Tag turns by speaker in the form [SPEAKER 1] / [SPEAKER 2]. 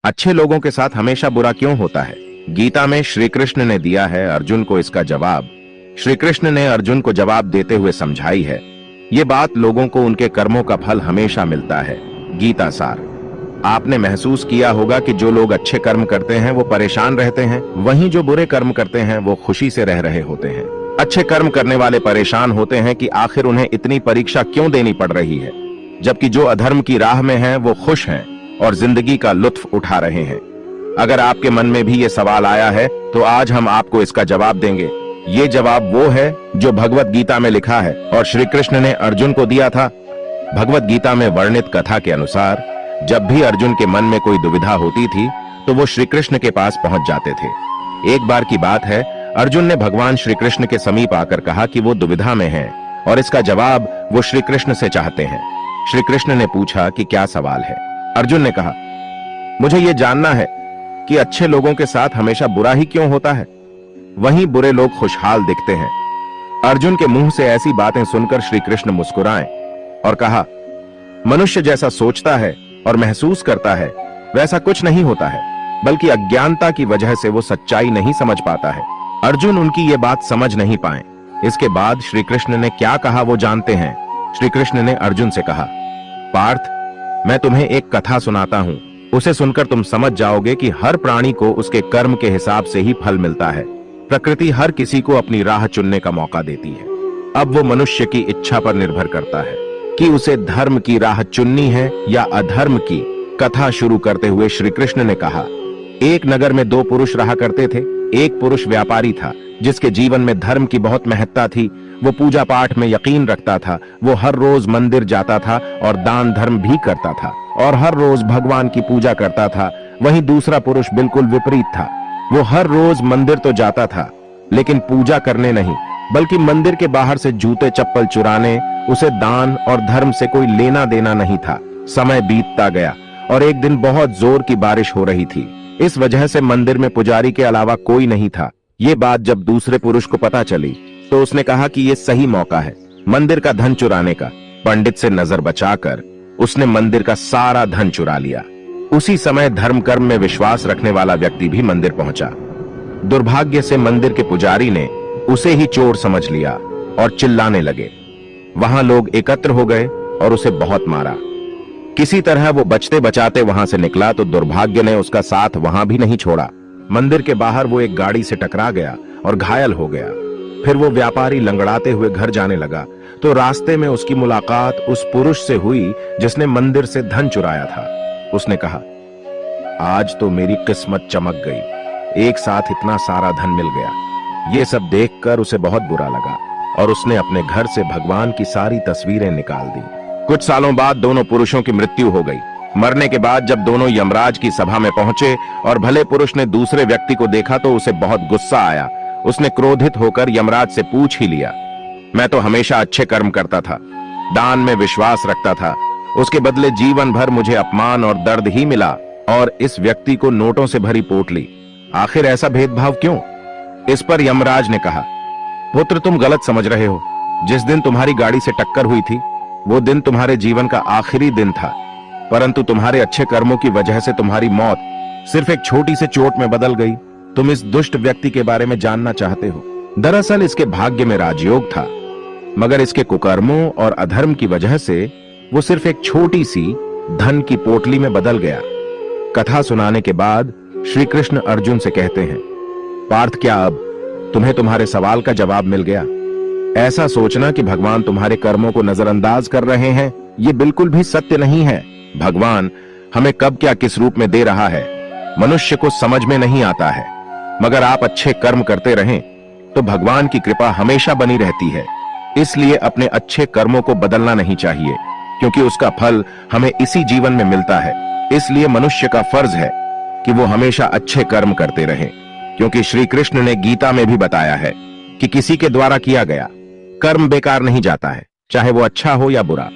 [SPEAKER 1] अच्छे लोगों के साथ हमेशा बुरा क्यों होता है? गीता में श्री कृष्ण ने दिया है अर्जुन को इसका जवाब। श्री कृष्ण ने अर्जुन को जवाब देते हुए समझाई है, ये बात लोगों को उनके कर्मों का फल हमेशा मिलता है। गीता सार। आपने महसूस किया होगा कि जो लोग अच्छे कर्म करते हैं वो परेशान रहते हैं, वहीं जो बुरे कर्म करते हैं वो खुशी से रह रहे होते हैं। अच्छे कर्म करने वाले परेशान होते हैं कि आखिर उन्हें इतनी परीक्षा क्यों देनी पड़ रही है, जबकि जो अधर्म की राह में हैं वो खुश हैं और जिंदगी का लुत्फ उठा रहे हैं। अगर आपके मन में भी ये सवाल आया है तो आज हम आपको इसका जवाब देंगे। ये जवाब वो है जो भगवत गीता में लिखा है और श्री कृष्ण ने अर्जुन को दिया था। भगवत गीता में वर्णित कथा के अनुसार जब भी अर्जुन के मन में कोई दुविधा होती थी तो वो श्री कृष्ण के पास पहुंच जाते थे। एक बार की बात है, अर्जुन ने भगवान श्री कृष्ण के समीप आकर कहा कि वो दुविधा में हैं और इसका जवाब वो श्री कृष्ण से चाहते हैं। श्री कृष्ण ने पूछा कि क्या सवाल है? अर्जुन ने कहा, मुझे ये जानना है कि अच्छे लोगों के साथ हमेशा बुरा ही क्यों होता है, वहीं बुरे लोग खुशहाल दिखते हैं। अर्जुन के मुंह से ऐसी बातें सुनकर श्री कृष्ण मुस्कुराए और कहा, मनुष्य जैसा सोचता है और महसूस करता है वैसा कुछ नहीं होता है, बल्कि अज्ञानता की वजह से वो सच्चाई नहीं समझ पाता है। अर्जुन उनकी ये बात समझ नहीं पाए। इसके बाद श्री कृष्ण ने क्या कहा वो जानते हैं। श्री कृष्ण ने अर्जुन से कहा, पार्थ, मैं तुम्हें एक कथा सुनाता हूं, उसे सुनकर तुम समझ जाओगे कि हर प्राणी को उसके कर्म के हिसाब से ही फल मिलता है। प्रकृति हर किसी को अपनी राह चुनने का मौका देती है। अब वो मनुष्य की इच्छा पर निर्भर करता है कि उसे धर्म की राह चुननी है या अधर्म की। कथा शुरू करते हुए श्री कृष्ण ने कहा, एक नगर में दो पुरुष रहा करते थे। एक पुरुष व्यापारी था जिसके जीवन में धर्म की बहुत महत्ता थी। वो पूजा पाठ में यकीन रखता था। वो हर रोज मंदिर जाता था और दान धर्म भी करता था और हर रोज भगवान की पूजा करता था। वहीं दूसरा पुरुष बिल्कुल विपरीत था। वो हर रोज मंदिर तो जाता था लेकिन पूजा करने नहीं, बल्कि मंदिर के बाहर से जूते चप्पल चुराने। उसे दान और धर्म से कोई लेना देना नहीं था। समय बीतता गया और एक दिन बहुत जोर की बारिश हो रही थी। इस वजह से मंदिर में पुजारी के अलावा कोई नहीं था। ये बात जब दूसरे पुरुष को पता चली तो उसने कहा कि ये सही मौका है मंदिर का धन चुराने का। पंडित से नजर बचाकर उसने मंदिर का सारा धन चुरा लिया। उसी समय धर्म कर्म में विश्वास रखने वाला व्यक्ति भी मंदिर पहुंचा। दुर्भाग्य से मंदिर के पुजारी ने उसे ही चोर समझ लिया और चिल्लाने लगे। वहां लोग एकत्र हो गए और उसे बहुत मारा। किसी तरह वो बचते बचाते वहां से निकला तो दुर्भाग्य ने उसका साथ वहां भी नहीं छोड़ा। मंदिर के बाहर वो एक गाड़ी से टकरा गया और घायल हो गया। फिर वो व्यापारी लंगड़ाते हुए घर जाने लगा तो रास्ते में उसकी मुलाकात उस पुरुष से हुई जिसने मंदिर से धन चुराया था। उसने कहा, आज तो मेरी किस्मत चमक गई, एक साथ इतना सारा धन मिल गया। ये सब देखकर उसे बहुत बुरा लगा और उसने अपने घर से भगवान की सारी तस्वीरें निकाल दी। कुछ सालों बाद दोनों पुरुषों की मृत्यु हो गई। मरने के बाद जब दोनों यमराज की सभा में पहुंचे और भले पुरुष ने दूसरे व्यक्ति को देखा तो उसे बहुत गुस्सा आया। उसने क्रोधित होकर यमराज से पूछ ही लिया, मैं तो हमेशा अच्छे कर्म करता था, दान में विश्वास रखता था, उसके बदले जीवन भर मुझे अपमान और दर्द ही मिला और इस व्यक्ति को नोटों से भरी पोटली। आखिर ऐसा भेदभाव क्यों? इस पर यमराज ने कहा, पुत्र, तुम गलत समझ रहे हो। जिस दिन तुम्हारी गाड़ी से टक्कर हुई थी वो दिन तुम्हारे जीवन का आखिरी दिन था, परंतु तुम्हारे अच्छे कर्मों की वजह से तुम्हारी मौत सिर्फ एक छोटी सी चोट में बदल गई। तुम इस दुष्ट व्यक्ति के बारे में जानना चाहते हो। दरअसल इसके भाग्य में राजयोग था, मगर इसके कुकर्मों और अधर्म की वजह से वो सिर्फ एक छोटी सी धन की पोटली में बदल गया। कथा सुनाने के बाद श्री कृष्ण अर्जुन से कहते हैं, पार्थ, क्या अब तुम्हें तुम्हारे सवाल का जवाब मिल गया? ऐसा सोचना कि भगवान तुम्हारे कर्मों को नजरअंदाज कर रहे हैं, ये बिल्कुल भी सत्य नहीं है। भगवान हमें कब क्या किस रूप में दे रहा है मनुष्य को समझ में नहीं आता है, मगर आप अच्छे कर्म करते रहें तो भगवान की कृपा हमेशा बनी रहती है। इसलिए अपने अच्छे कर्मों को बदलना नहीं चाहिए, क्योंकि उसका फल हमें इसी जीवन में मिलता है। इसलिए मनुष्य का फर्ज है कि वो हमेशा अच्छे कर्म करते रहें, क्योंकि श्री कृष्ण ने गीता में भी बताया है कि किसी के द्वारा किया गया कर्म बेकार नहीं जाता है, चाहे वो अच्छा हो या बुरा।